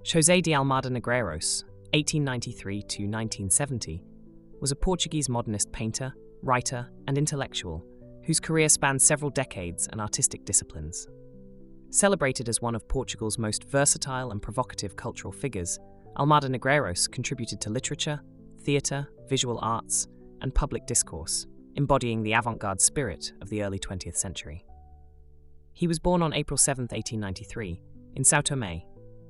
José de Almada-Negreiros, 1893 to 1970, was a Portuguese modernist painter, writer, and intellectual whose career spanned several decades and artistic disciplines. Celebrated as one of Portugal's most versatile and provocative cultural figures, Almada-Negreiros contributed to literature, theatre, visual arts, and public discourse, embodying the avant-garde spirit of the early 20th century. He was born on April 7, 1893, in São Tomé,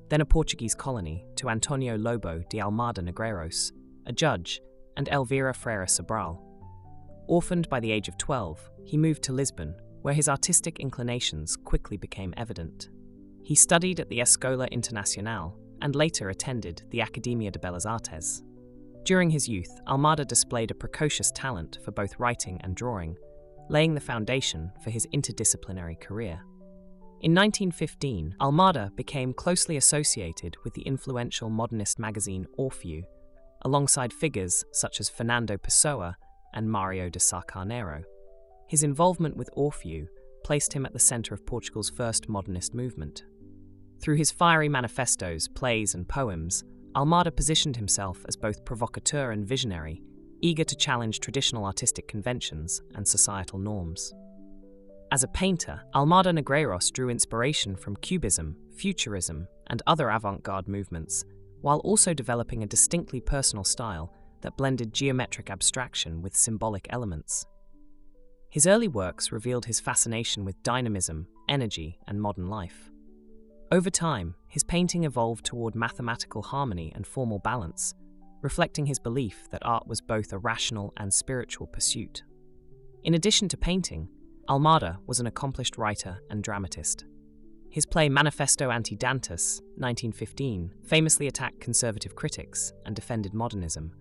then a Portuguese colony, to António Lobo de Almada-Negreiros, a judge, and Elvira Freire Sobral. Orphaned by the age of 12, he moved to Lisbon, where his artistic inclinations quickly became evident. He studied at the Escola Internacional and later attended the Academia de Belas-Artes. During his youth, Almada displayed a precocious talent for both writing and drawing, laying the foundation for his interdisciplinary career. In 1915, Almada became closely associated with the influential modernist magazine Orpheu, alongside figures such as Fernando Pessoa and Mário de Sá-Carneiro. His involvement with Orpheu placed him at the centre of Portugal's first modernist movement. Through his fiery manifestos, plays, and poems, Almada positioned himself as both provocateur and visionary, eager to challenge traditional artistic conventions and societal norms. As a painter, Almada-Negreiros drew inspiration from Cubism, Futurism, and other avant-garde movements, while also developing a distinctly personal style that blended geometric abstraction with symbolic elements. His early works revealed his fascination with dynamism, energy, and modern life. Over time, his painting evolved toward mathematical harmony and formal balance, reflecting his belief that art was both a rational and spiritual pursuit. In addition to painting, Almada was an accomplished writer and dramatist. His play Manifesto Anti-Dantas, 1915, famously attacked conservative critics and defended modernism,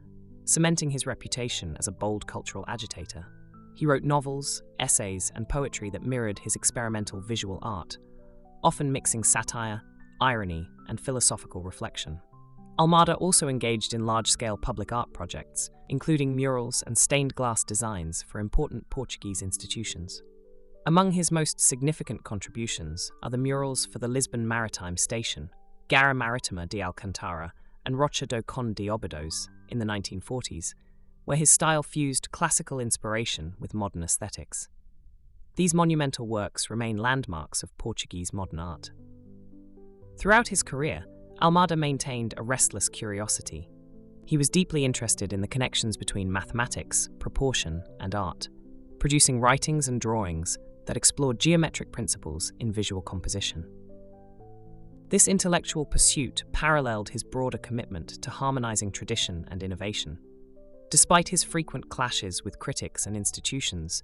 cementing his reputation as a bold cultural agitator. He wrote novels, essays, and poetry that mirrored his experimental visual art, often mixing satire, irony, and philosophical reflection. Almada also engaged in large-scale public art projects, including murals and stained glass designs for important Portuguese institutions. Among his most significant contributions are the murals for the Lisbon Maritime Station, Garra Maritima de Alcantara, and Rocha do Conde de Óbidos in the 1940s, where his style fused classical inspiration with modern aesthetics. These monumental works remain landmarks of Portuguese modern art. Throughout his career, Almada maintained a restless curiosity. He was deeply interested in the connections between mathematics, proportion, and art, producing writings and drawings that explored geometric principles in visual composition. This intellectual pursuit paralleled his broader commitment to harmonizing tradition and innovation. Despite his frequent clashes with critics and institutions,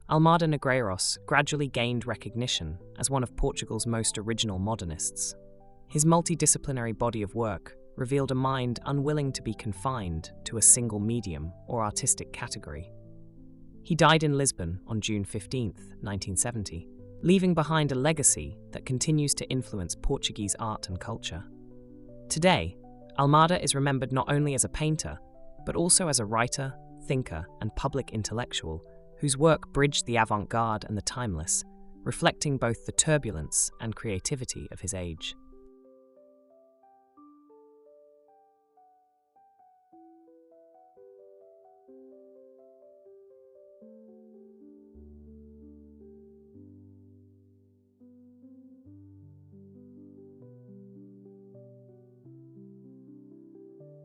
Almada-Negreiros gradually gained recognition as one of Portugal's most original modernists. His multidisciplinary body of work revealed a mind unwilling to be confined to a single medium or artistic category. He died in Lisbon on June 15, 1970, leaving behind a legacy that continues to influence Portuguese art and culture. Today, Almada is remembered not only as a painter, but also as a writer, thinker, and public intellectual whose work bridged the avant-garde and the timeless, reflecting both the turbulence and creativity of his age.